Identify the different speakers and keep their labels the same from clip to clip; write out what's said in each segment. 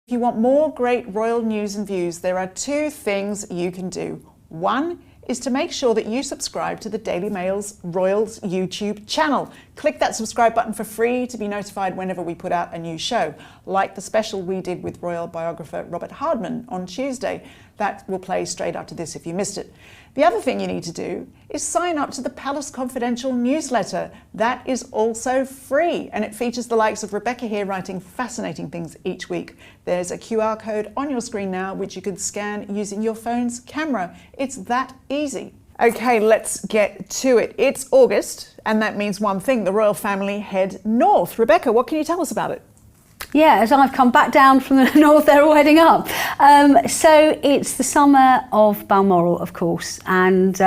Speaker 1: If you want more great royal news and views, there are two things you can do. One is to make sure that you subscribe to the Daily Mail's Royals YouTube channel. Click that subscribe button for free to be notified whenever we put out a new show, like the special we did with royal biographer Robert Hardman on Tuesday. That will play straight after this if you missed it. The other thing you need to do is sign up to the Palace Confidential newsletter. That is also free, and it features the likes of Rebecca here writing fascinating things each week. There's a QR code on your screen now which you can scan using your phone's camera. It's that easy. Okay, let's get to it. It's August, and that means one thing: the royal family head north. Rebecca, what can you tell us about it?
Speaker 2: Yeah, as I've come back down from the north, they're all heading up. So it's the summer of Balmoral, of course, and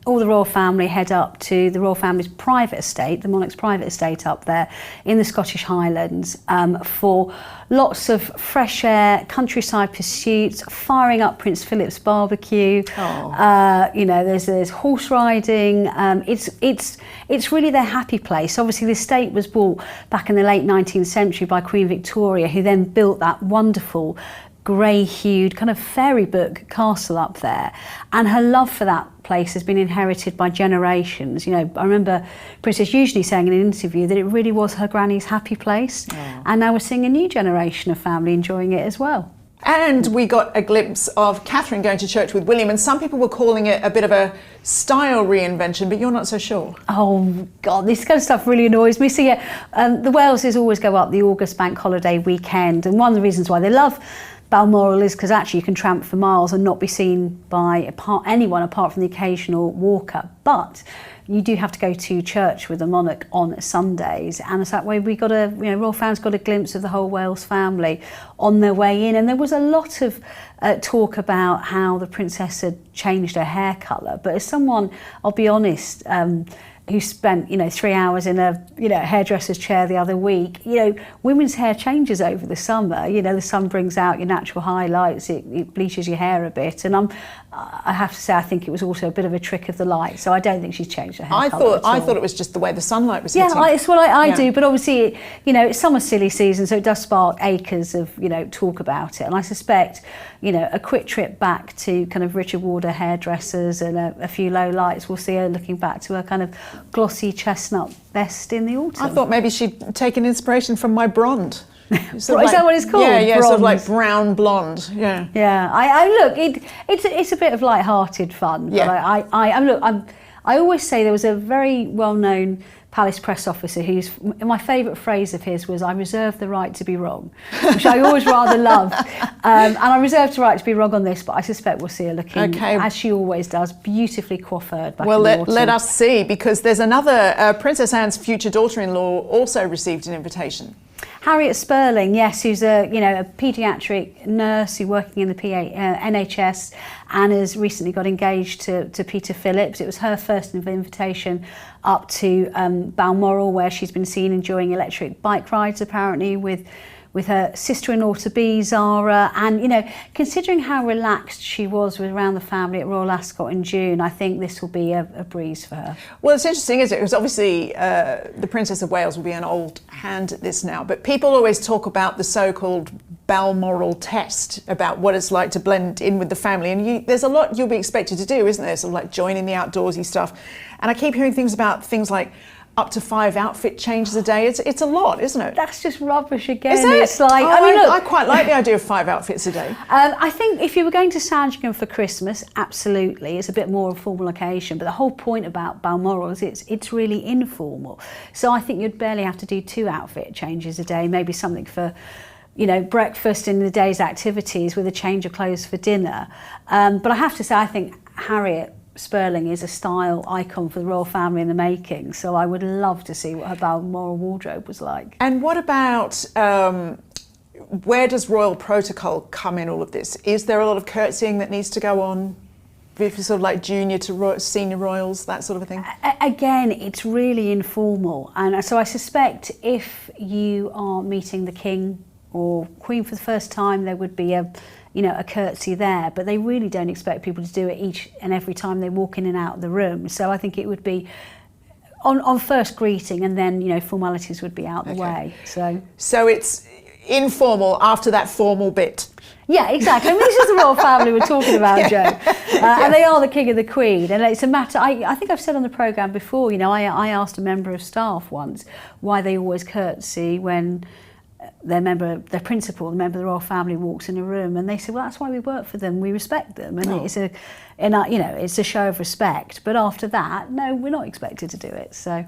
Speaker 2: all the royal family head up to the royal family's private estate, the monarch's private estate up there in the Scottish Highlands, for lots of fresh air, countryside pursuits, firing up Prince Philip's barbecue. You know, there's horse riding. It's really their happy place. Obviously, the estate was bought back in the late 19th century by Queen Victoria, who then built that wonderful grey-hued kind of fairy book castle up there, and her love for that place has been inherited by generations. You know, I remember Princess Eugenie saying in an interview that it really was her granny's happy place, and now we're seeing a new generation of family enjoying it as well.
Speaker 1: And we got a glimpse of Catherine going to church with William, and some people were calling it a bit of a style reinvention, but you're not so sure.
Speaker 2: Oh God, this kind of stuff really annoys me. So yeah, the Waleses always go up the August bank holiday weekend, and one of the reasons why they love Balmoral is because actually you can tramp for miles and not be seen by anyone apart from the occasional walker. But you do have to go to church with the monarch on Sundays, and it's that way we got a, you know, royal fans got a glimpse of the whole Wales family on their way in, and there was a lot of talk about how the princess had changed her hair colour. But as someone, I'll be honest, who spent 3 hours in a hairdresser's chair the other week, women's hair changes over the summer. The sun brings out your natural highlights, it bleaches your hair a bit, and I have to say I think it was also a bit of a trick of the light, so I don't think she's changed her hair colour at all.
Speaker 1: I thought it was just the way the sunlight was hitting.
Speaker 2: Yeah, it's what I do, but obviously it's summer silly season, so it does spark acres of talk about it, and I suspect a quick trip back to kind of Richard Warder hairdressers and a few low lights, we'll see her looking back to her kind of glossy chestnut vest in the autumn.
Speaker 1: I thought maybe she'd taken inspiration from my blonde.
Speaker 2: Is that what it's called?
Speaker 1: Yeah,
Speaker 2: Bronze.
Speaker 1: sort of like brown blonde. Yeah.
Speaker 2: Yeah. I look. It's a bit of light-hearted fun.
Speaker 1: Yeah.
Speaker 2: But I always say there was a very well-known palace press officer whose my favourite phrase of his was, "I reserve the right to be wrong," which I always rather loved. And I reserve the right to be wrong on this, but I suspect we'll see her looking, as she always does, beautifully coiffured back in the autumn.
Speaker 1: Let us see, because there's another, Princess Anne's future daughter-in-law also received an invitation.
Speaker 2: Harriet Spurling, yes, who's a paediatric nurse who's working in the NHS and has recently got engaged to Peter Phillips. It was her first invitation up to Balmoral, where she's been seen enjoying electric bike rides apparently with her sister-in-law to be, Zara, and considering how relaxed she was around the family at Royal Ascot in June, I think this will be a breeze for her.
Speaker 1: Well, it's interesting, isn't it? Because obviously the Princess of Wales will be an old hand at this now, but people always talk about the so-called Balmoral test, about what it's like to blend in with the family, and there's a lot you'll be expected to do, isn't there? Sort of like joining the outdoorsy stuff, and I keep hearing things like up to 5 outfit changes a day. It's a lot, isn't it?
Speaker 2: That's just rubbish again.
Speaker 1: Is it?
Speaker 2: It's like,
Speaker 1: I quite like the idea of 5 outfits a day.
Speaker 2: I think if you were going to Sandringham for Christmas, absolutely, it's a bit more of a formal occasion. But the whole point about Balmoral is it's really informal. So I think you'd barely have to do 2 outfit changes a day. Maybe something for breakfast and the day's activities with a change of clothes for dinner. But I have to say, I think Harriet Spurling is a style icon for the royal family in the making, so I would love to see what her Balmoral wardrobe was like. And
Speaker 1: what about where does royal protocol come in all of this? Is there a lot of curtsying that needs to go on, if you're sort of like junior to senior royals, that sort of a thing?
Speaker 2: Again, it's really informal, and so I suspect if you are meeting the King or Queen for the first time, there would be a curtsy there, but they really don't expect people to do it each and every time they walk in and out of the room. So I think it would be on first greeting, and then formalities would be out the way. So
Speaker 1: informal after that formal bit.
Speaker 2: Yeah, exactly. I mean, this is the royal family we're talking about, Jo. And they are the king and the queen. And it's a matter, I think I've said on the programme before, you know, I asked a member of staff once why they always curtsy when their principal, the member of the royal family, walks in a room, and they said, well, that's why we work for them, we respect them, and it's a show of respect. But after that, no, we're not expected to do it. So,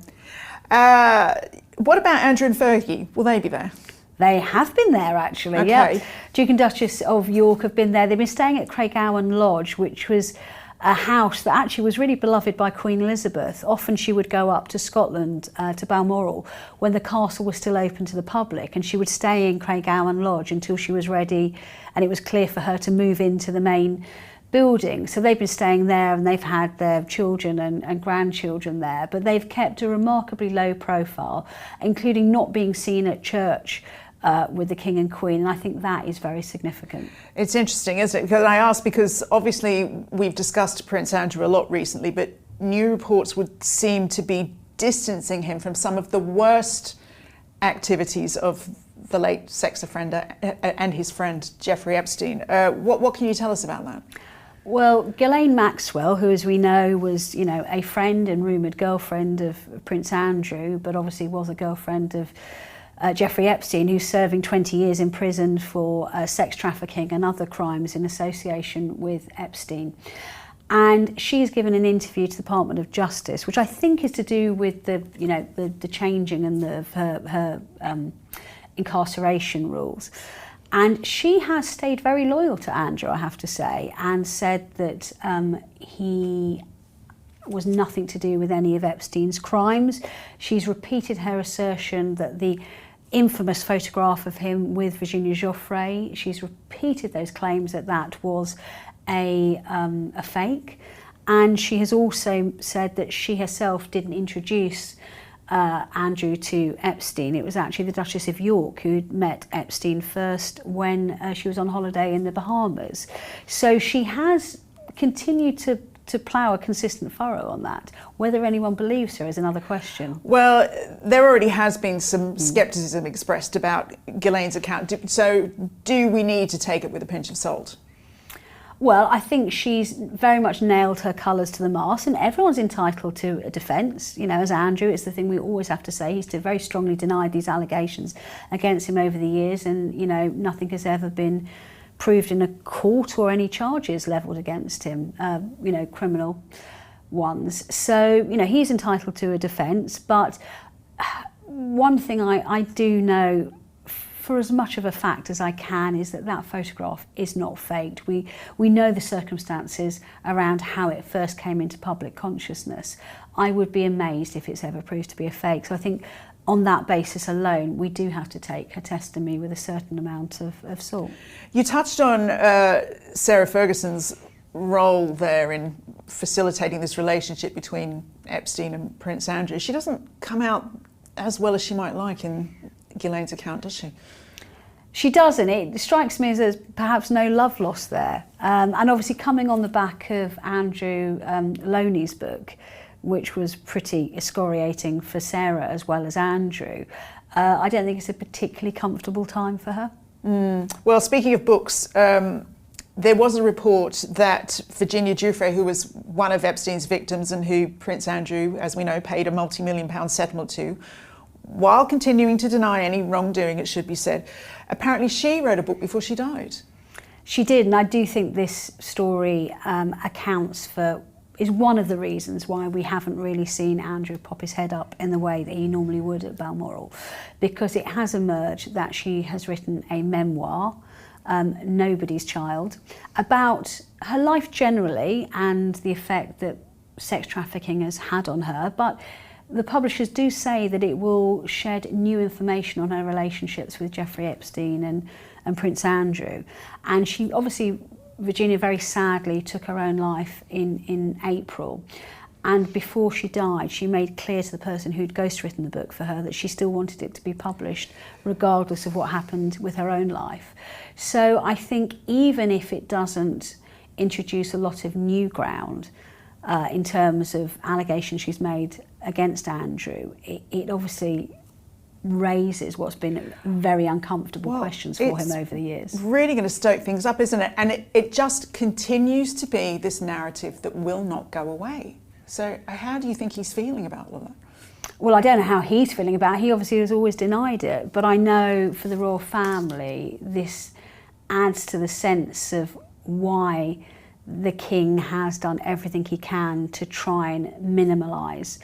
Speaker 1: what about Andrew and Fergie? Will they be there?
Speaker 2: They have been there, actually.
Speaker 1: Okay.
Speaker 2: Yeah, Duke and Duchess of York have been there. They've been staying at Craiggowan Lodge, which was a house that actually was really beloved by Queen Elizabeth. Often she would go up to Scotland, to Balmoral, when the castle was still open to the public, and she would stay in Craiggowan Lodge until she was ready and it was clear for her to move into the main building. So they've been staying there, and they've had their children and grandchildren there, but they've kept a remarkably low profile, including not being seen at church with the King and Queen, and I think that is very significant.
Speaker 1: It's interesting, isn't it? Because I ask because obviously we've discussed Prince Andrew a lot recently, but new reports would seem to be distancing him from some of the worst activities of the late sex offender and his friend Jeffrey Epstein. What can you tell us about that?
Speaker 2: Well, Ghislaine Maxwell, who, as we know, was, you know, a friend and rumoured girlfriend of Prince Andrew, but obviously was a girlfriend of Jeffrey Epstein, who's serving 20 years in prison for sex trafficking and other crimes in association with Epstein. And she's given an interview to the Department of Justice, which I think is to do with the changing and her incarceration rules. And she has stayed very loyal to Andrew, I have to say, and said that he was nothing to do with any of Epstein's crimes. She's repeated her assertion that the infamous photograph of him with Virginia Giuffre, she's repeated those claims that was a fake. And she has also said that she herself didn't introduce Andrew to Epstein. It was actually the Duchess of York who met Epstein first when she was on holiday in the Bahamas. So she has continued to plough a consistent furrow on that. Whether anyone believes her is another question.
Speaker 1: Well, there already has been some scepticism expressed about Ghislaine's account. So do we need to take it with a pinch of salt?
Speaker 2: Well, I think she's very much nailed her colours to the mast, and everyone's entitled to a defence. You know, as Andrew, it's the thing we always have to say. He's very strongly denied these allegations against him over the years, and, you know, nothing has ever been proved in a court or any charges levelled against him, criminal ones. So, you know, he's entitled to a defence, but one thing I do know for as much of a fact as I can is that photograph is not faked. We know the circumstances around how it first came into public consciousness. I would be amazed if it's ever proved to be a fake. So I think on that basis alone, we do have to take her testimony with a certain amount of salt. You
Speaker 1: touched on Sarah Ferguson's role there in facilitating this relationship between Epstein and Prince Andrew. She doesn't come out as well as she might like in Ghislaine's account, does she?
Speaker 2: She doesn't. It strikes me as there's perhaps no love lost there. And obviously coming on the back of Andrew Loney's book, which was pretty excoriating for Sarah as well as Andrew, I don't think it's a particularly comfortable time for her.
Speaker 1: Well, speaking of books, there was a report that Virginia Giuffre, who was one of Epstein's victims and who Prince Andrew, as we know, paid a multi-million-pound settlement to, while continuing to deny any wrongdoing, it should be said, apparently she wrote a book before she died.
Speaker 2: She did, and I do think this story is one of the reasons why we haven't really seen Andrew pop his head up in the way that he normally would at Balmoral, because it has emerged that she has written a memoir, Nobody's Child, about her life generally and the effect that sex trafficking has had on her, but the publishers do say that it will shed new information on her relationships with Jeffrey Epstein and Prince Andrew. And she obviously, Virginia very sadly took her own life in April. And before she died, she made clear to the person who'd ghostwritten the book for her that she still wanted it to be published regardless of what happened with her own life. So I think even if it doesn't introduce a lot of new ground in terms of allegations she's made against Andrew, it obviously raises what's been very uncomfortable questions for him over the years.
Speaker 1: Really going to stoke things up, isn't it? And it just continues to be this narrative that will not go away. So how do you think he's feeling about all of that?
Speaker 2: Well, I don't know how he's feeling about it. He obviously has always denied it, but I know for the royal family, this adds to the sense of why the king has done everything he can to try and minimise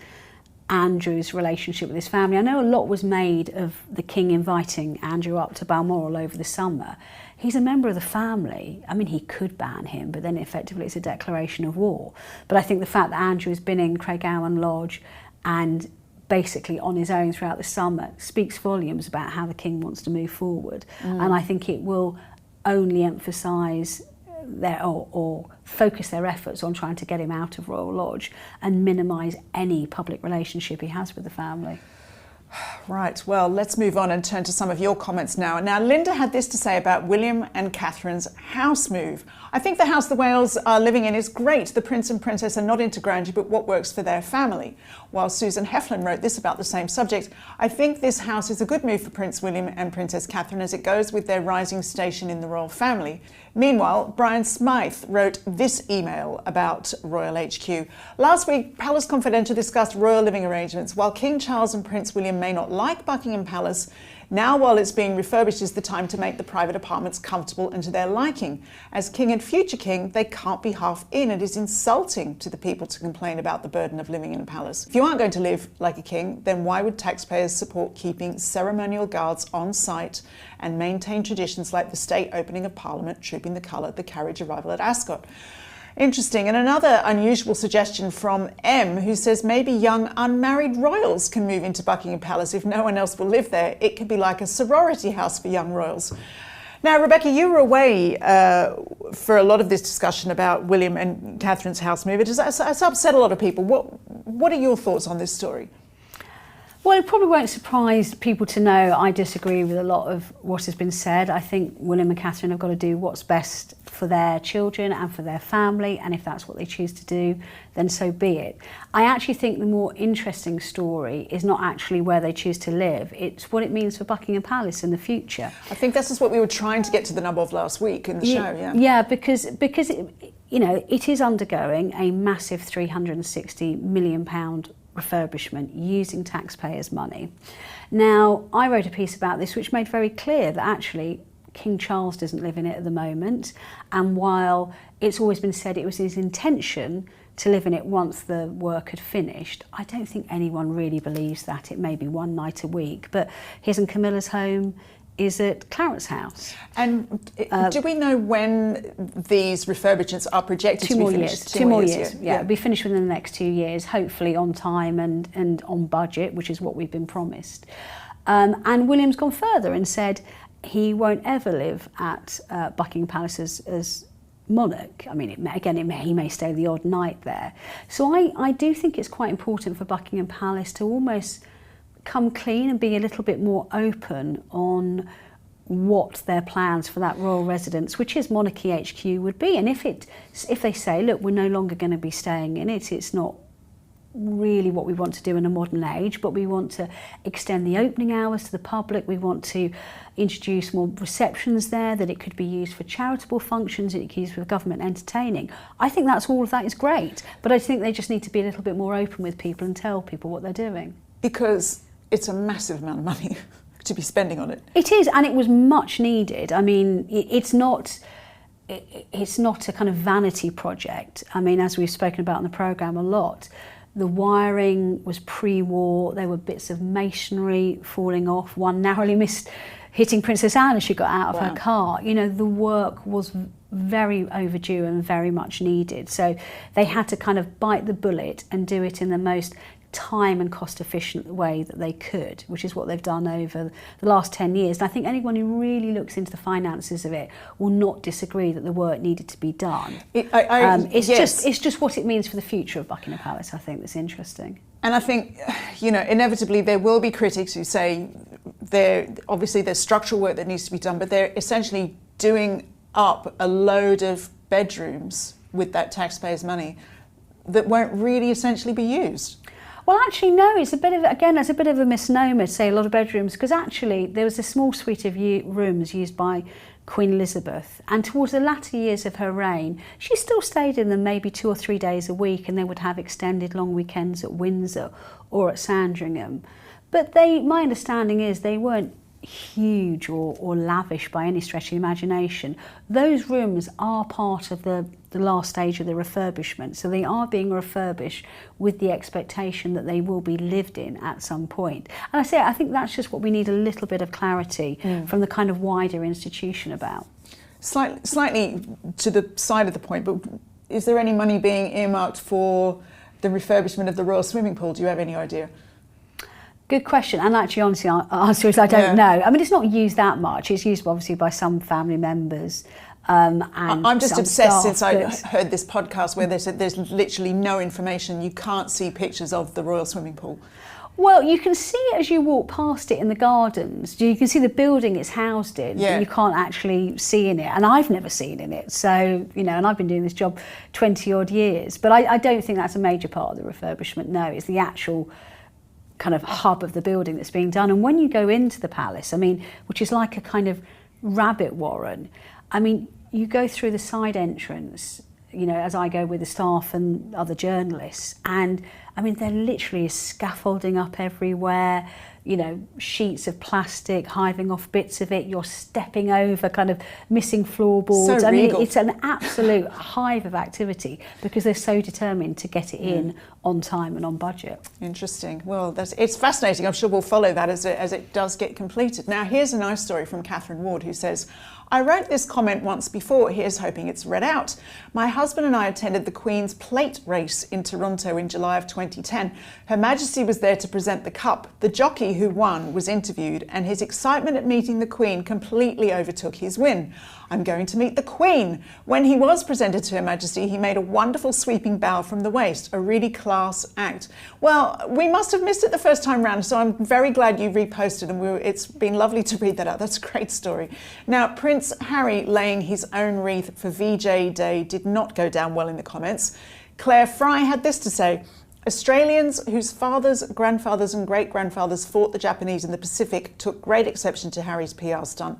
Speaker 2: Andrew's relationship with his family. I know a lot was made of the king inviting Andrew up to Balmoral over the summer. He's a member of the family. I mean, he could ban him, but then effectively it's a declaration of war. But I think the fact that Andrew has been in Craiggowan Lodge and basically on his own throughout the summer speaks volumes about how the king wants to move forward. And I think it will only emphasise or focus their efforts on trying to get him out of Royal Lodge and minimise any public relationship he has with the family.
Speaker 1: Right, well, let's move on and turn to some of your comments now. Now, Linda had this to say about William and Catherine's house move. I think the house the Wales are living in is great. The Prince and Princess are not into grandeur, but what works for their family. While Susan Heflin wrote this about the same subject, I think this house is a good move for Prince William and Princess Catherine as it goes with their rising station in the royal family. Meanwhile, Brian Smythe wrote this email about Royal HQ. Last week, Palace Confidential discussed royal living arrangements. While King Charles and Prince William may not like Buckingham Palace, now while it's being refurbished is the time to make the private apartments comfortable and to their liking. As King and future King, they can't be half in. It is insulting to the people to complain about the burden of living in a palace. If you aren't going to live like a king, then why would taxpayers support keeping ceremonial guards on site and maintain traditions like the state opening of Parliament, trooping the colour, the carriage arrival at Ascot? Interesting. And another unusual suggestion from M, who says maybe young unmarried royals can move into Buckingham Palace if no one else will live there. It could be like a sorority house for young royals. Now, Rebecca, you were away for a lot of this discussion about William and Catherine's house move. It's upset a lot of people. What are your thoughts on this story?
Speaker 2: Well, it probably won't surprise people to know I disagree with a lot of what has been said. I think William and Catherine have got to do what's best for their children and for their family, and if that's what they choose to do, then so be it. I actually think the more interesting story is not actually where they choose to live, it's what it means for Buckingham Palace in the future.
Speaker 1: I think this is what we were trying to get to the nub of last week in the show, yeah.
Speaker 2: Yeah, because it, you know, it is undergoing a massive £360 million refurbishment using taxpayers' money. Now, I wrote a piece about this which made very clear that actually King Charles doesn't live in it at the moment, and while it's always been said it was his intention to live in it once the work had finished, I don't think anyone really believes that. It may be one night a week, but his and Camilla's home is at Clarence House.
Speaker 1: And do we know when these refurbishments are projected to be finished?
Speaker 2: Two more years. Yeah, it'll be finished within the next 2 years, hopefully on time and on budget, which is what we've been promised. And William's gone further and said he won't ever live at Buckingham Palace as monarch. I mean, he may stay the odd night there. So I do think it's quite important for Buckingham Palace to almost come clean and be a little bit more open on what their plans for that royal residence, which is Monarchy HQ, would be. And if they say, look, we're no longer going to be staying in it, it's not really what we want to do in a modern age, but we want to extend the opening hours to the public, we want to introduce more receptions there, that it could be used for charitable functions, it could be used for government entertaining. I think all of that is great, but I think they just need to be a little bit more open with people and tell people what they're doing.
Speaker 1: Because it's a massive amount of money to be spending on it.
Speaker 2: It is, and it was much needed. I mean, it's not a kind of vanity project. I mean, as we've spoken about in the programme a lot, the wiring was pre-war, there were bits of masonry falling off. One narrowly missed hitting Princess Anne as she got out of her car. You know, the work was very overdue and very much needed. So they had to kind of bite the bullet and do it in the most time and cost efficient way that they could, which is what they've done over the last 10 years. And I think anyone who really looks into the finances of it will not disagree that the work needed to be done. It's just what it means for the future of Buckingham Palace, I think, that's interesting.
Speaker 1: And I think, you know, inevitably there will be critics who say obviously there's structural work that needs to be done, but they're essentially doing up a load of bedrooms with that taxpayers' money that won't really essentially be used.
Speaker 2: Well, actually, no. It's a bit of a misnomer to say a lot of bedrooms, because actually there was a small suite of rooms used by Queen Elizabeth, and towards the latter years of her reign, she still stayed in them maybe 2 or 3 days a week, and they would have extended long weekends at Windsor or at Sandringham. But my understanding is they weren't huge or lavish by any stretch of the imagination. Those rooms are part of the last stage of the refurbishment, so they are being refurbished with the expectation that they will be lived in at some point. And I think that's just what we need, a little bit of clarity from the kind of wider institution about.
Speaker 1: Slightly to the side of the point, but is there any money being earmarked for the refurbishment of the Royal Swimming Pool? Do you have any idea?
Speaker 2: Good question. And actually, honestly, our answer is I don't know. I mean, it's not used that much. It's used obviously by some family members. And
Speaker 1: I'm just obsessed since I
Speaker 2: but
Speaker 1: heard this podcast where they said there's literally no information. You can't see pictures of the Royal Swimming Pool.
Speaker 2: Well, you can see it as you walk past it in the gardens. You can see the building it's housed in, but you can't actually see in it. And I've never seen in it. So, and I've been doing this job 20 odd years. But I don't think that's a major part of the refurbishment. No, it's the actual kind of hub of the building that's being done. And when you go into the palace, I mean, which is like a kind of rabbit warren, I mean, you go through the side entrance, as I go with the staff and other journalists, and I mean, there literally is scaffolding up everywhere, sheets of plastic hiving off bits of it. You're stepping over kind of missing floorboards.
Speaker 1: So
Speaker 2: I mean,
Speaker 1: regal.
Speaker 2: it's an absolute hive of activity because they're so determined to get it in on time and on budget.
Speaker 1: Interesting. Well, it's fascinating. I'm sure we'll follow that as it does get completed. Now, here's a nice story from Catherine Ward, who says, I wrote this comment once before. Here's hoping it's read out. My husband and I attended the Queen's plate race in Toronto in July of 2010. Her Majesty was there to present the cup. The jockey who won was interviewed, and his excitement at meeting the Queen completely overtook his win. I'm going to meet the Queen. When he was presented to Her Majesty, he made a wonderful sweeping bow from the waist, a really class act. Well, we must have missed it the first time round, so I'm very glad you reposted, and it's been lovely to read that out. That's a great story. Now, Prince Harry laying his own wreath for VJ Day did not go down well in the comments. Claire Fry had this to say: Australians whose fathers, grandfathers and great-grandfathers fought the Japanese in the Pacific took great exception to Harry's PR stunt.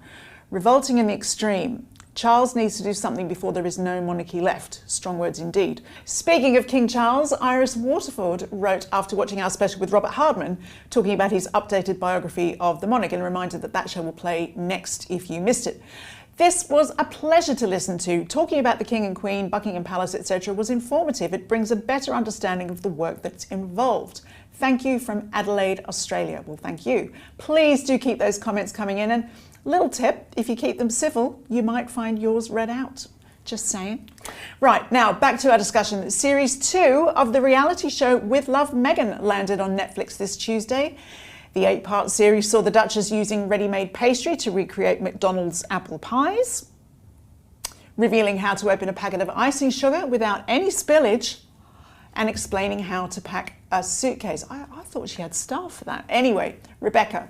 Speaker 1: Revolting in the extreme. Charles needs to do something before there is no monarchy left. Strong words indeed. Speaking of King Charles, Iris Waterford wrote after watching our special with Robert Hardman, talking about his updated biography of the monarch, and a reminder that show will play next if you missed it. This was a pleasure to listen to. Talking about the King and Queen, Buckingham Palace, etc. was informative. It brings a better understanding of the work that's involved. Thank you from Adelaide, Australia. Well, thank you. Please do keep those comments coming in, and little tip, if you keep them civil, you might find yours read out. Just saying. Right, now back to our discussion. Series 2 of the reality show With Love, Meghan landed on Netflix this Tuesday. The 8-part series saw the Duchess using ready-made pastry to recreate McDonald's apple pies, revealing how to open a packet of icing sugar without any spillage, and explaining how to pack a suitcase. I thought she had staff for that. Anyway, Rebecca,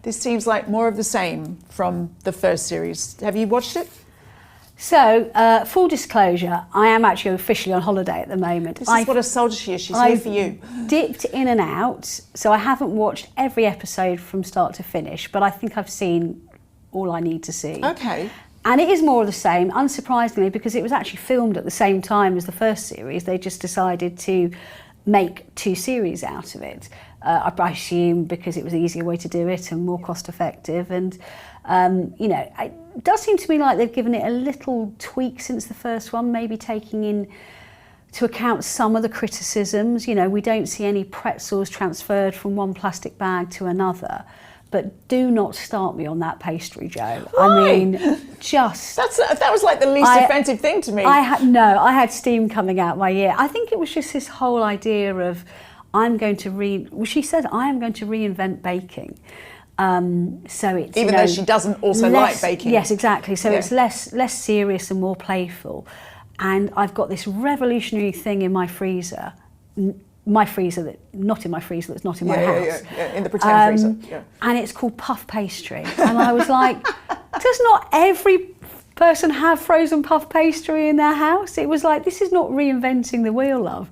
Speaker 1: this seems like more of the same from the first series. Have you watched it?
Speaker 2: So, full disclosure, I am actually officially on holiday at the moment.
Speaker 1: This is what a soldier she is. She's here for you.
Speaker 2: Dipped in and out, so I haven't watched every episode from start to finish, but I think I've seen all I need to see.
Speaker 1: Okay.
Speaker 2: And it is more of the same, unsurprisingly, because it was actually filmed at the same time as the first series. They just decided to make 2 series out of it. I assume because it was the easier way to do it and more cost effective. And, it does seem to me like they've given it a little tweak since the first one, maybe taking into account some of the criticisms. We don't see any pretzels transferred from one plastic bag to another. But do not start me on that pastry, Joe.
Speaker 1: Why?
Speaker 2: I mean, just...
Speaker 1: That was like the least offensive thing to me.
Speaker 2: I had steam coming out my ear. I think it was just this whole idea of she said, I am going to reinvent baking. So it's
Speaker 1: even though she doesn't also like baking.
Speaker 2: Yes, exactly. So it's less serious and more playful. And I've got this revolutionary thing in my freezer. Not in my freezer, that's not in my house.
Speaker 1: Yeah, in the pretend freezer. Yeah.
Speaker 2: And it's called puff pastry. And I was like, does not every person have frozen puff pastry in their house? It was like, this is not reinventing the wheel, love.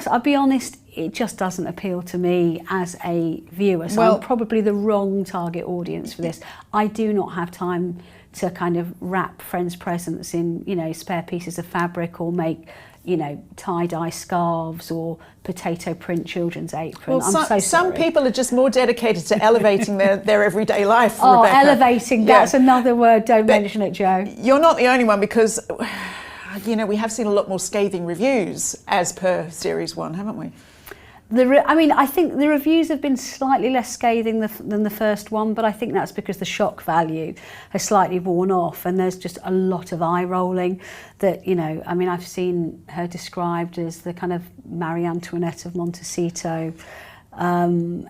Speaker 2: I'll be honest, it just doesn't appeal to me as a viewer. So
Speaker 1: Well,
Speaker 2: I'm probably the wrong target audience for this. I do not have time to kind of wrap friends' presents in, spare pieces of fabric, or make, tie-dye scarves or potato print children's apron.
Speaker 1: well,
Speaker 2: I'm so sorry.
Speaker 1: some people are just more dedicated to elevating their everyday life,
Speaker 2: Oh,
Speaker 1: Rebecca.
Speaker 2: elevating, that's another word. Don't mention it, Joe.
Speaker 1: You're not the only one, because, we have seen a lot more scathing reviews as per Series 1, haven't we?
Speaker 2: I think the reviews have been slightly less scathing than the first one, but I think that's because the shock value has slightly worn off, and there's just a lot of eye rolling that, I've seen her described as the kind of Marie Antoinette of Montecito. And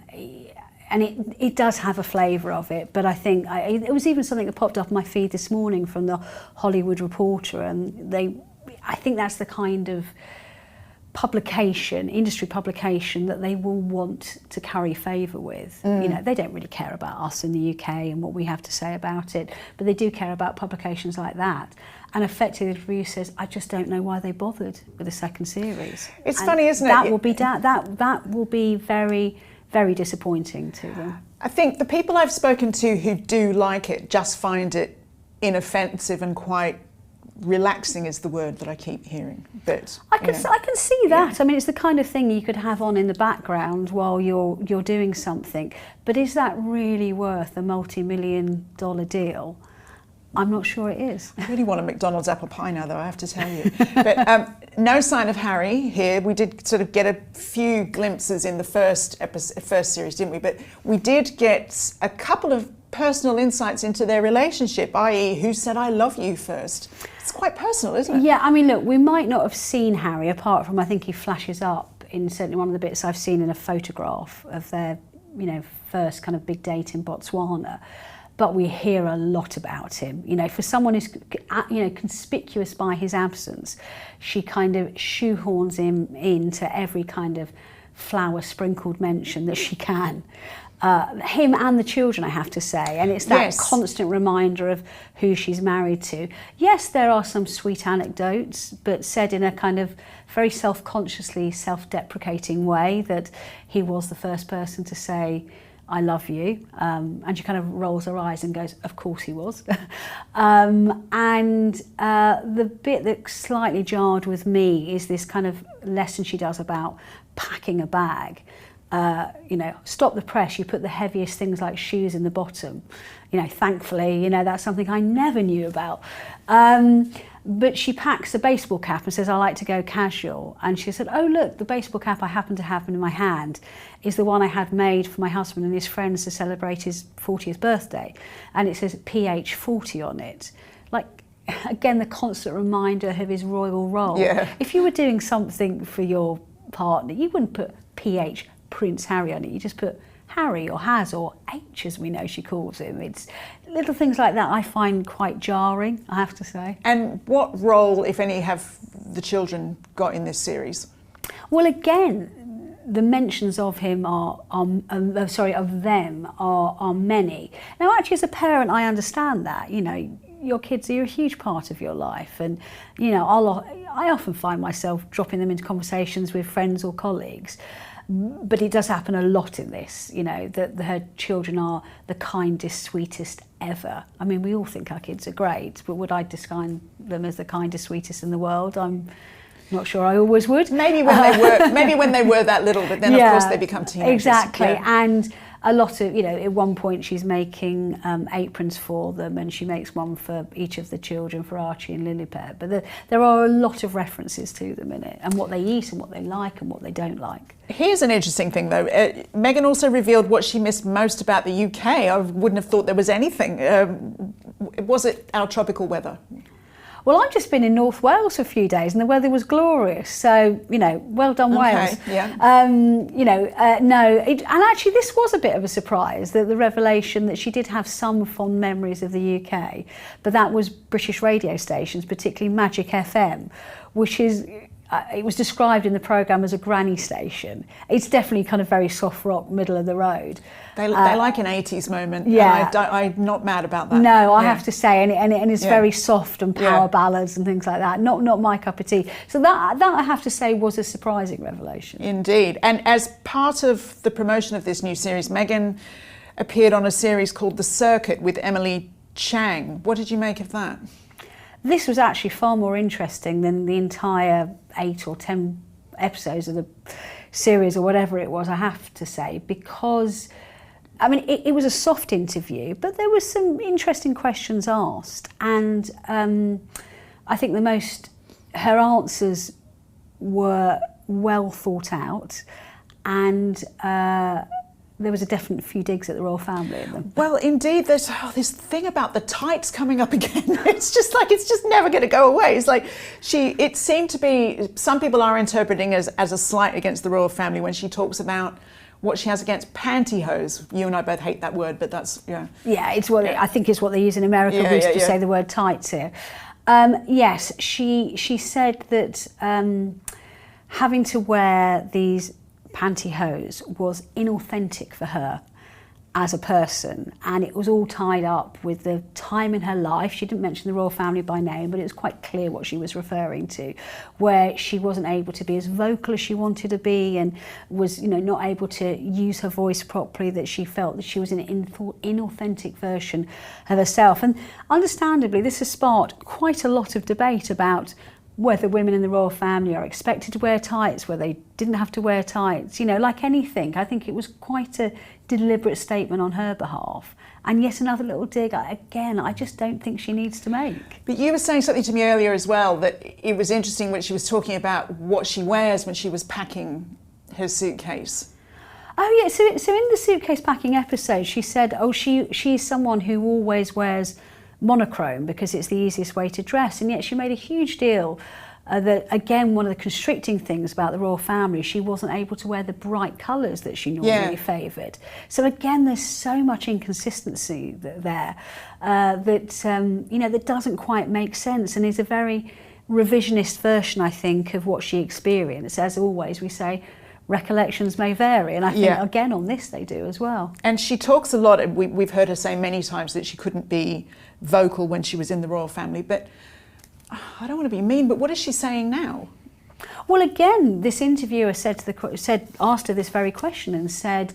Speaker 2: it does have a flavour of it, but I think it was even something that popped up on my feed this morning from the Hollywood Reporter, and I think that's the kind of industry publication that they will want to curry favour with. They don't really care about us in the UK and what we have to say about it, but they do care about publications like that. And effectively the review says, I just don't know why they bothered with a second series.
Speaker 1: It's funny, isn't it?
Speaker 2: That will be very, very disappointing to them.
Speaker 1: I think the people I've spoken to who do like it just find it inoffensive and quite relaxing is the word that I keep hearing. But
Speaker 2: I can see that. I mean, it's the kind of thing you could have on in the background while you're doing something. But is that really worth a multi-million-dollar deal? I'm not sure it is.
Speaker 1: I really want a McDonald's apple pie now, though, I have to tell you. But no sign of Harry here. We did sort of get a few glimpses in the first series, didn't we? But we did get a couple of personal insights into their relationship, i.e. who said I love you first. It's quite personal, isn't it?
Speaker 2: Yeah, I mean, look, we might not have seen Harry, apart from I think he flashes up in certainly one of the bits I've seen in a photograph of their, first kind of big date in Botswana. But we hear a lot about him. For someone who's, conspicuous by his absence, she kind of shoehorns him into every kind of flower-sprinkled mention that she can. Him and the children, I have to say, and it's that constant reminder of who she's married to. Yes, there are some sweet anecdotes, but said in a kind of very self-consciously, self-deprecating way, that he was the first person to say, I love you, and she kind of rolls her eyes and goes, of course he was. The bit that slightly jarred with me is this kind of lesson she does about packing a bag. Stop the press, you put the heaviest things like shoes in the bottom. Thankfully, that's something I never knew about. But she packs a baseball cap and says, I like to go casual. And she said, oh, look, the baseball cap I happen to have in my hand is the one I had made for my husband and his friends to celebrate his 40th birthday. And it says PH 40 on it. Like, again, the constant reminder of his royal role.
Speaker 1: Yeah.
Speaker 2: If you were doing something for your partner, you wouldn't put PH Prince Harry on it. You just put Harry or Has or H, as we know she calls him. It's little things like that I find quite jarring, I have to say. And
Speaker 1: what role, if any, have the children got in this series?
Speaker 2: Well, again, the mentions of him are many. Now, actually, as a parent, I understand that. Your kids are a huge part of your life, and I often find myself dropping them into conversations with friends or colleagues. But it does happen a lot in this, that her children are the kindest, sweetest ever. I mean, we all think our kids are great, but would I describe them as the kindest, sweetest in the world? I'm not sure I always would.
Speaker 1: Maybe when they were that little, but then of course they become teenagers.
Speaker 2: Exactly, and a lot of, at one point she's making aprons for them, and she makes one for each of the children, for Archie and Lilipet. But there are a lot of references to them in it, and what they eat and what they like and what they don't like.
Speaker 1: Here's an interesting thing, though. Meghan also revealed what she missed most about the UK. I wouldn't have thought there was anything. Was it our tropical weather?
Speaker 2: Well, I've just been in North Wales for a few days and the weather was glorious. So, well done, Wales.
Speaker 1: Yeah.
Speaker 2: And actually this was a bit of a surprise, that the revelation that she did have some fond memories of the UK, but that was British radio stations, particularly Magic FM, which is, it was described in the programme as a granny station. It's definitely kind of very soft rock, middle of the road.
Speaker 1: They like an 80s moment.
Speaker 2: Yeah.
Speaker 1: And I'm not mad about that.
Speaker 2: No, I have to say, and it's very soft and power
Speaker 1: Yeah.
Speaker 2: ballads and things like that. Not my cup of tea. So that I have to say was a surprising revelation.
Speaker 1: Indeed. And as part of the promotion of this new series, Meghan appeared on a series called The Circuit with Emily Chang. What did you make of that?
Speaker 2: This was actually far more interesting than the entire 8 or 10 episodes of the series or whatever it was, I have to say, because, I mean, it was a soft interview, but there were some interesting questions asked. And I think her answers were well thought out, and there was a definite few digs at the royal family in them.
Speaker 1: Well, indeed, there's this thing about the tights coming up again. It's just never going to go away. It's like it seemed to be, some people are interpreting as a slight against the royal family when she talks about what she has against pantyhose. You and I both hate that word, but that's,
Speaker 2: Yeah, it's what I think is what they use in America to say the word tights here. Yes, she said that having to wear these pantyhose was inauthentic for her as a person, and it was all tied up with the time in her life. She didn't mention the royal family by name, but it was quite clear what she was referring to, where she wasn't able to be as vocal as she wanted to be, and was not able to use her voice properly, that she felt that she was an inauthentic version of herself. And understandably, this has sparked quite a lot of debate about whether women in the royal family are expected to wear tights, whether they didn't have to wear tights. Like anything, I think it was quite a deliberate statement on her behalf. And yet another little dig, again, I just don't think she needs to make.
Speaker 1: But you were saying something to me earlier as well, that it was interesting when she was talking about what she wears when she was packing her suitcase.
Speaker 2: Oh yeah, so in the suitcase packing episode, she said, she's someone who always wears monochrome because it's the easiest way to dress, and yet she made a huge deal that, again, one of the constricting things about the royal family, she wasn't able to wear the bright colours that she normally favoured. So again, there's so much inconsistency there that doesn't quite make sense, and is a very revisionist version, I think, of what she experienced. As always, we say recollections may vary, and I think again on this they do as well.
Speaker 1: And she talks a lot, we've heard her say many times that she couldn't be vocal when she was in the royal family, but I don't want to be mean, but what is she saying now?
Speaker 2: Well, again, this interviewer asked her this very question and said,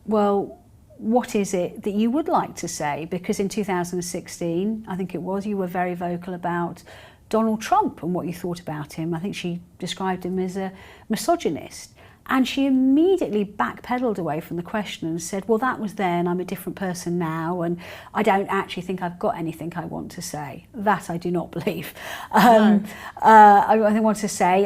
Speaker 2: well, what is it that you would like to say? Because in 2016, I think it was, you were very vocal about Donald Trump and what you thought about him. I think she described him as a misogynist. And she immediately backpedaled away from the question and said, well, that was then, I'm a different person now, and I don't actually think I've got anything I want to say. That I do not believe. I want to say,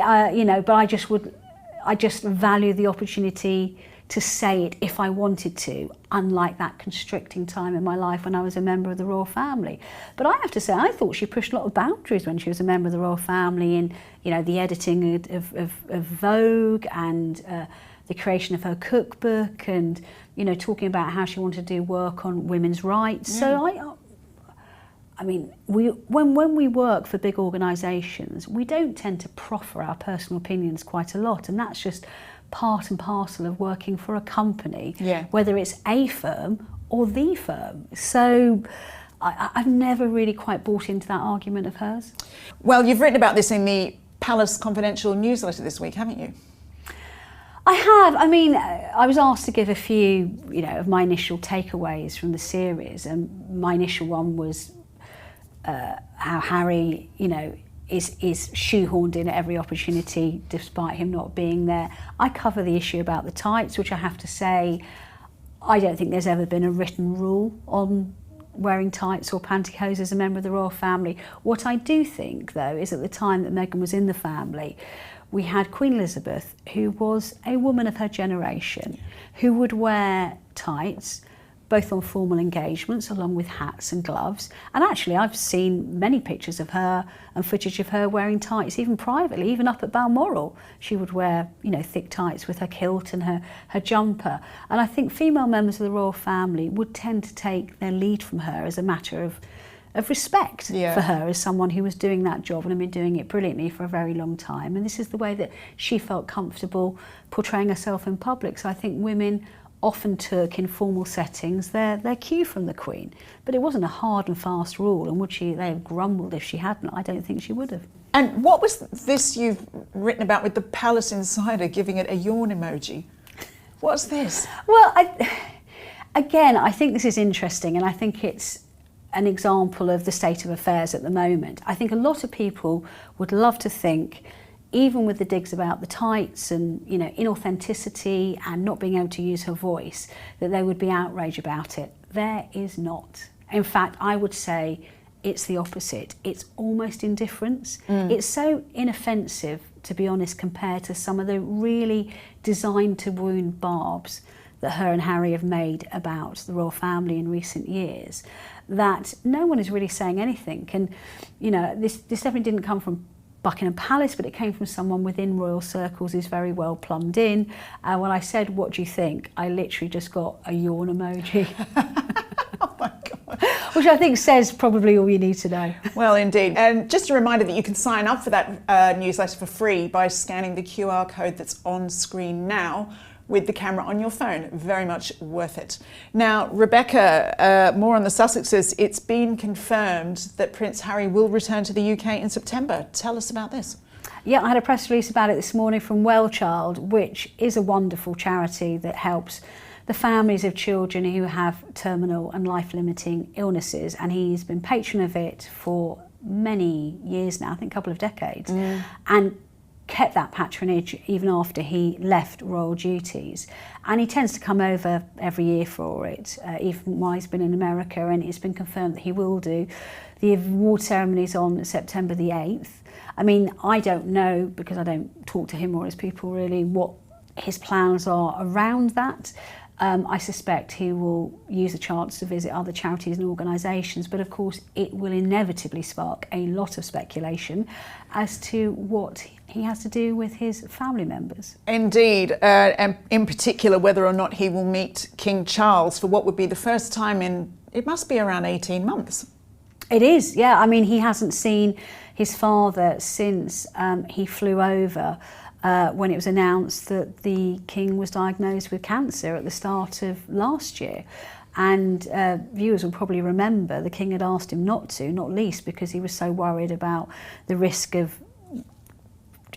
Speaker 2: but I just value the opportunity to say it if I wanted to, unlike that constricting time in my life when I was a member of the royal family. But I have to say, I thought she pushed a lot of boundaries when she was a member of the royal family in, the editing of Vogue, and the creation of her cookbook, and, talking about how she wanted to do work on women's rights. Yeah. So I mean, when we work for big organisations, we don't tend to proffer our personal opinions quite a lot, and that's just part and parcel of working for a company, whether it's a firm or the firm. So I've never really quite bought into that argument of hers.
Speaker 1: Well, you've written about this in the Palace Confidential newsletter this week, haven't you?
Speaker 2: I have. I mean, I was asked to give a few, of my initial takeaways from the series, and my initial one was how Harry, is shoehorned in at every opportunity despite him not being there. I cover the issue about the tights, which I have to say, I don't think there's ever been a written rule on wearing tights or pantyhose as a member of the royal family. What I do think, though, is at the time that Meghan was in the family, we had Queen Elizabeth, who was a woman of her generation, who would wear tights, both on formal engagements along with hats and gloves. And actually I've seen many pictures of her and footage of her wearing tights, even privately, even up at Balmoral. She would wear, thick tights with her kilt and her jumper. And I think female members of the royal family would tend to take their lead from her as a matter of of respect
Speaker 1: Yeah.
Speaker 2: for her as someone who was doing that job and had been doing it brilliantly for a very long time. And this is the way that she felt comfortable portraying herself in public. So I think women often took, in formal settings, their cue from the Queen. But it wasn't a hard and fast rule, and would they have grumbled if she hadn't? I don't think she would have.
Speaker 1: And what was this you've written about with the Palace Insider giving it a yawn emoji? What's this?
Speaker 2: Well, I think this is interesting, and I think it's an example of the state of affairs at the moment. I think a lot of people would love to think, even with the digs about the tights and, you know, inauthenticity and not being able to use her voice, that they would be outraged about it. There is not. In fact, I would say it's the opposite. It's almost indifference. It's so inoffensive, to be honest, compared to some of the really designed to wound barbs that her and Harry have made about the royal family in recent years, that no one is really saying anything. And, you know, this definitely didn't come from Buckingham Palace, but it came from someone within royal circles who's very well plumbed in. And when I said, "What do you think?" I literally just got a yawn emoji.
Speaker 1: Oh my God.
Speaker 2: Which I think says probably all you need to know.
Speaker 1: Well, indeed. And just a reminder that you can sign up for that newsletter for free by scanning the QR code that's on screen now with the camera on your phone. Very much worth it. Now, Rebecca, more on the Sussexes. It's been confirmed that Prince Harry will return to the UK in September. Tell us about this.
Speaker 2: Yeah, I had a press release about it this morning from Wellchild, which is a wonderful charity that helps the families of children who have terminal and life-limiting illnesses, and he's been patron of it for many years now, I think a couple of decades, and kept that patronage even after he left royal duties. And he tends to come over every year for it, even while he's been in America, and it's been confirmed that he will do. The award ceremony's on September the 8th. I mean, I don't know, because I don't talk to him or his people really, what his plans are around that. I suspect he will use the chance to visit other charities and organisations, but of course it will inevitably spark a lot of speculation as to what he has to do with his family members.
Speaker 1: Indeed, and in particular whether or not he will meet King Charles for what would be the first time in, it must be around 18 months.
Speaker 2: It is, yeah. I mean, he hasn't seen his father since he flew over when it was announced that the King was diagnosed with cancer at the start of last year. And viewers will probably remember the King had asked him not to, not least because he was so worried about the risk of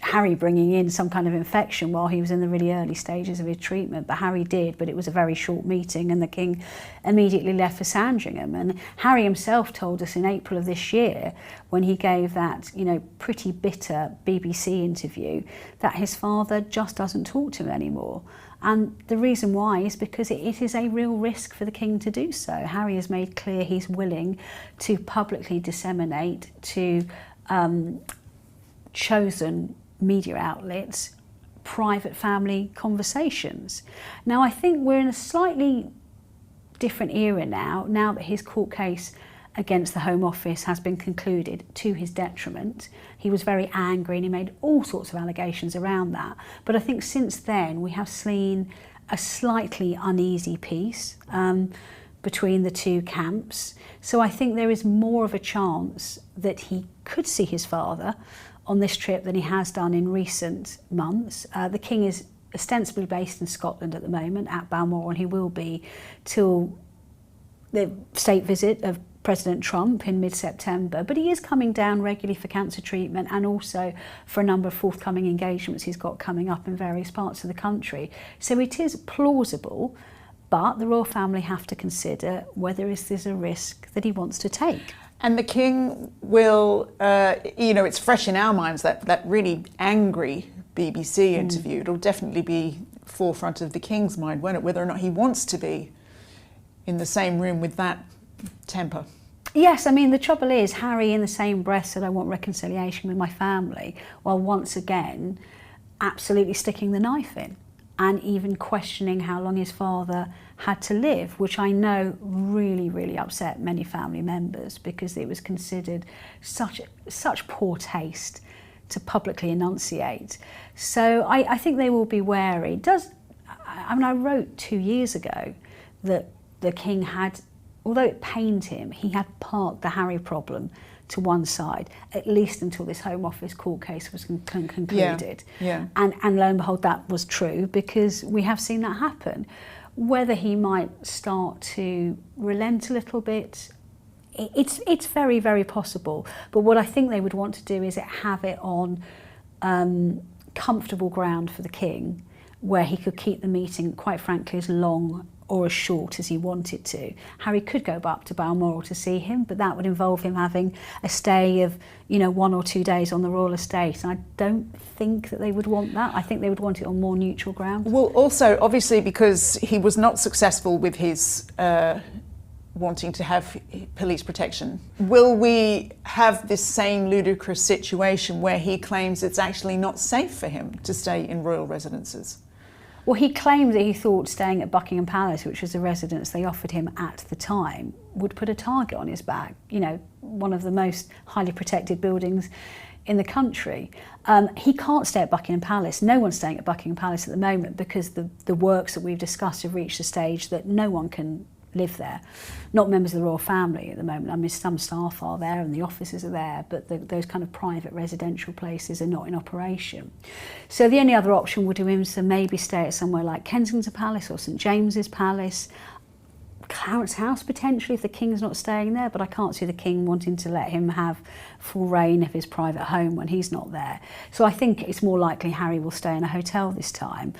Speaker 2: Harry bringing in some kind of infection while he was in the really early stages of his treatment. But Harry did, but it was a very short meeting, and the King immediately left for Sandringham. And Harry himself told us in April of this year, when he gave that, you know, pretty bitter BBC interview, that his father just doesn't talk to him anymore. And the reason why is because it is a real risk for the King to do so. Harry has made clear he's willing to publicly disseminate to chosen media outlets private family conversations. Now, I think we're in a slightly different era now that his court case against the Home Office has been concluded to his detriment. He was very angry and he made all sorts of allegations around that. But I think since then we have seen a slightly uneasy peace between the two camps. So I think there is more of a chance that he could see his father on this trip than he has done in recent months. The King is ostensibly based in Scotland at the moment, at Balmoral, and he will be till the state visit of President Trump in mid-September, but he is coming down regularly for cancer treatment and also for a number of forthcoming engagements he's got coming up in various parts of the country. So it is plausible, but the royal family have to consider whether this is a risk that he wants to take.
Speaker 1: And the King will, you know, it's fresh in our minds, that really angry BBC interview. It'll definitely be forefront of the King's mind, won't it? Whether or not he wants to be in the same room with that temper.
Speaker 2: Yes, I mean, the trouble is, Harry in the same breath said, I want reconciliation with my family, while once again absolutely sticking the knife in and even questioning how long his father had to live, which I know really, really upset many family members because it was considered such poor taste to enunciate. So I think they will be wary. I wrote 2 years ago that the King had although it pained him, he had parked the Harry problem to one side, at least until this Home Office court case was concluded.
Speaker 1: Yeah.
Speaker 2: And lo and behold, that was true, because we have seen that happen. Whether he might start to relent a little bit, it's very, very possible. But what I think they would want to do is have it on comfortable ground for the king, where he could keep the meeting, quite frankly, as long or as short as he wanted to. Harry could go back to Balmoral to see him, but that would involve him having a stay of, 1 or 2 days on the royal estate. And I don't think that they would want that. I think they would want it on more neutral ground.
Speaker 1: Well, also, obviously, because he was not successful with his wanting to have police protection, will we have this same ludicrous situation where he claims it's actually not safe for him to stay in royal residences?
Speaker 2: Well, he claimed that he thought staying at Buckingham Palace, which was the residence they offered him at the time, would put a target on his back, one of the most highly protected buildings in the country. He can't stay at Buckingham Palace. No one's staying at Buckingham Palace at the moment, because the works that we've discussed have reached a stage that no one can live there. Not members of the royal family at the moment. I mean, some staff are there and the officers are there, but those kind of private residential places are not in operation. So the only other option would be him to maybe stay at somewhere like Kensington Palace or St James's Palace, Clarence House potentially if the king's not staying there, but I can't see the king wanting to let him have full reign of his private home when he's not there. So I think it's more likely Harry will stay in a hotel this time.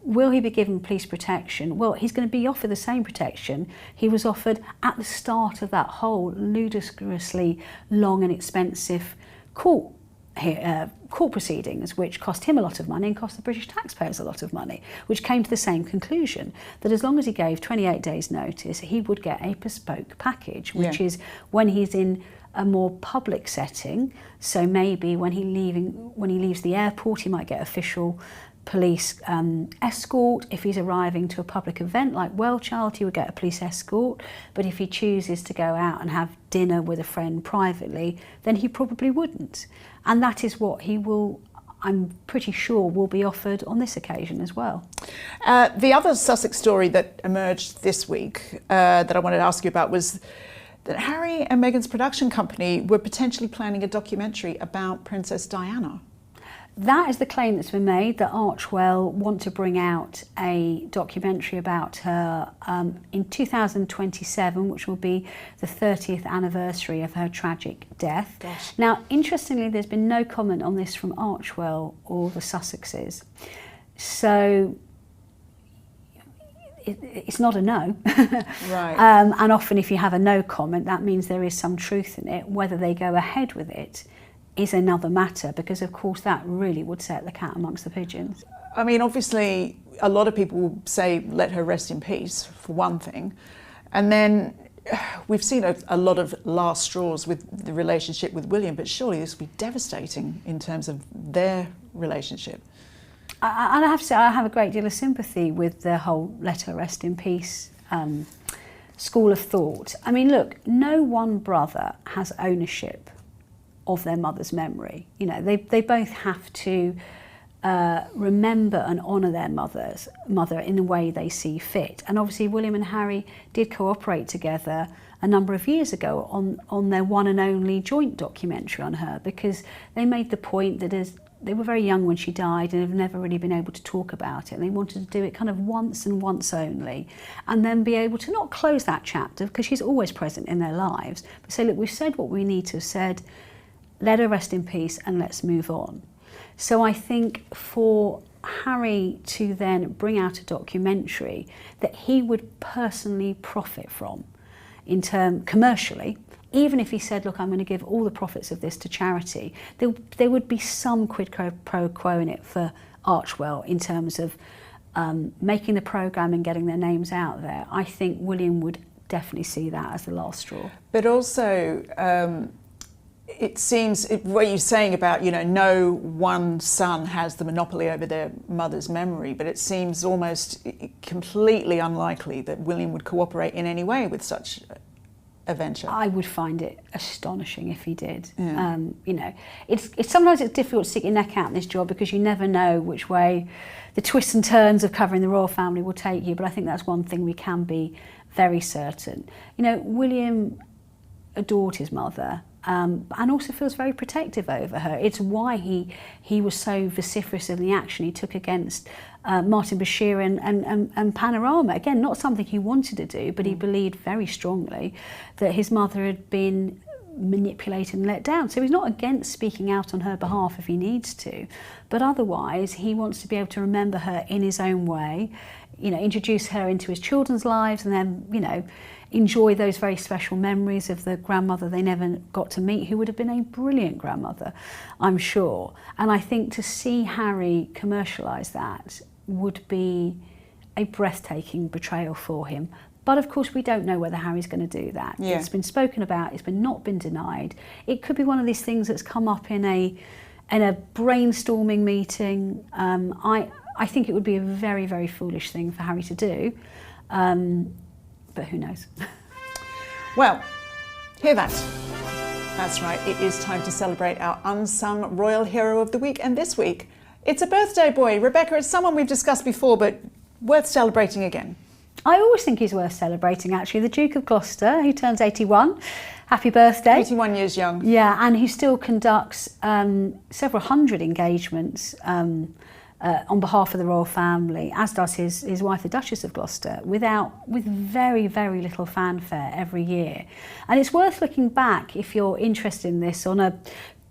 Speaker 2: Will he be given police protection? Well, he's going to be offered the same protection he was offered at the start of that whole ludicrously long and expensive court proceedings, which cost him a lot of money and cost the British taxpayers a lot of money, which came to the same conclusion, that as long as he gave 28 days notice, he would get a bespoke package, which is when he's in a more public setting. So maybe when he leaves the airport, he might get official police escort. If he's arriving to a public event like Wellchild, he would get a police escort. But if he chooses to go out and have dinner with a friend privately, then he probably wouldn't. And that is what he will, I'm pretty sure, will be offered on this occasion as well.
Speaker 1: The other Sussex story that emerged this week that I wanted to ask you about was that Harry and Meghan's production company were potentially planning a documentary about Princess Diana.
Speaker 2: That is the claim that's been made, that Archewell want to bring out a documentary about her in 2027, which will be the 30th anniversary of her tragic death.
Speaker 1: Gosh.
Speaker 2: Now, interestingly, there's been no comment on this from Archewell or the Sussexes. So it's not a no.
Speaker 1: Right.
Speaker 2: And often if you have a no comment, that means there is some truth in it. Whether they go ahead with it is another matter, because of course that really would set the cat amongst the pigeons.
Speaker 1: I mean, obviously a lot of people will say let her rest in peace, for one thing, and then we've seen a lot of last straws with the relationship with William, but surely this would be devastating in terms of their relationship.
Speaker 2: And I have to say, I have a great deal of sympathy with the whole let her rest in peace school of thought. I mean, look, no one brother has ownership of their mother's memory. They both have to remember and honour their mother in the way they see fit. And obviously William and Harry did cooperate together a number of years ago on their one and only joint documentary on her, because they made the point that as they were very young when she died and have never really been able to talk about it, and they wanted to do it kind of once and once only, and then be able to not close that chapter, because she's always present in their lives, but say, look, we've said what we need to have said, let her rest in peace and let's move on. So I think for Harry to then bring out a documentary that he would personally profit from commercially, even if he said, look, I'm going to give all the profits of this to charity, there would be some quid pro quo in it for Archewell in terms of making the programme and getting their names out there. I think William would definitely see that as the last straw.
Speaker 1: But also, it seems, what you're saying about, no one son has the monopoly over their mother's memory, but it seems almost completely unlikely that William would cooperate in any way with such a venture.
Speaker 2: I would find it astonishing if he did.
Speaker 1: Yeah.
Speaker 2: It's sometimes it's difficult to stick your neck out in this job, because you never know which way the twists and turns of covering the royal family will take you, but I think that's one thing we can be very certain. You know, William adored his mother, and also feels very protective over her. It's why he was so vociferous in the action he took against Martin Bashir and Panorama. Again, not something he wanted to do, but he believed very strongly that his mother had been manipulated and let down. So he's not against speaking out on her behalf if he needs to, but otherwise he wants to be able to remember her in his own way, you know, introduce her into his children's lives, and then, you know, enjoy those very special memories of the grandmother they never got to meet, who would have been a brilliant grandmother, I'm sure. And I think to see Harry commercialise that would be a breathtaking betrayal for him. But of course we don't know whether Harry's going to do that.
Speaker 1: Yeah.
Speaker 2: It's been spoken about, it's been not been denied. It could be one of these things that's come up in a brainstorming meeting. I think it would be a very, very foolish thing for Harry to do. But who knows?
Speaker 1: Well, hear that. That's right, it is time to celebrate our unsung royal hero of the week. And this week, it's a birthday boy. Rebecca, it's someone we've discussed before, but worth celebrating again.
Speaker 2: I always think he's worth celebrating, actually. The Duke of Gloucester, who turns 81. Happy birthday.
Speaker 1: 81 years young.
Speaker 2: Yeah, and who still conducts several hundred engagements on behalf of the royal family, as does his wife, the Duchess of Gloucester, with very, very little fanfare every year. And it's worth looking back, if you're interested in this, on a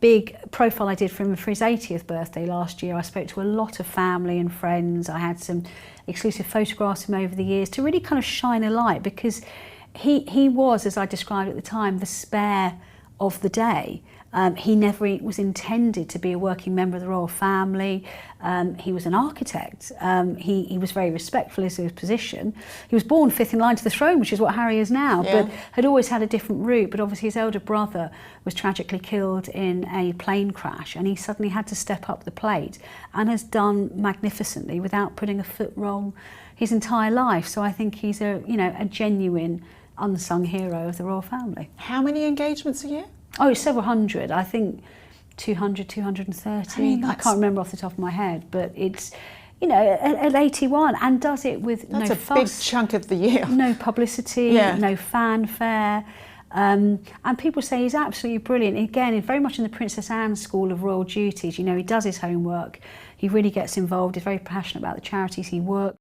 Speaker 2: big profile I did for him for his 80th birthday last year. I spoke to a lot of family and friends. I had some exclusive photographs of him over the years to really kind of shine a light, because he was, as I described at the time, the spare of the day. He never was intended to be a working member of the royal family. He was an architect. He was very respectful of his position. He was born fifth in line to the throne, which is what Harry is now, but had always had a different route. But obviously his elder brother was tragically killed in a plane crash, and he suddenly had to step up the plate, and has done magnificently without putting a foot wrong his entire life. So I think he's a genuine unsung hero of the royal family.
Speaker 1: How many engagements a year?
Speaker 2: Oh, it's several hundred. I think 200, 230. I can't remember off the top of my head, but it's, you know, at 81, and does it with no fuss.
Speaker 1: That's a big chunk of the year.
Speaker 2: No publicity, no fanfare. And people say he's absolutely brilliant. Again, very much in the Princess Anne school of royal duties. You know, he does his homework. He really gets involved. He's very passionate about the charities he works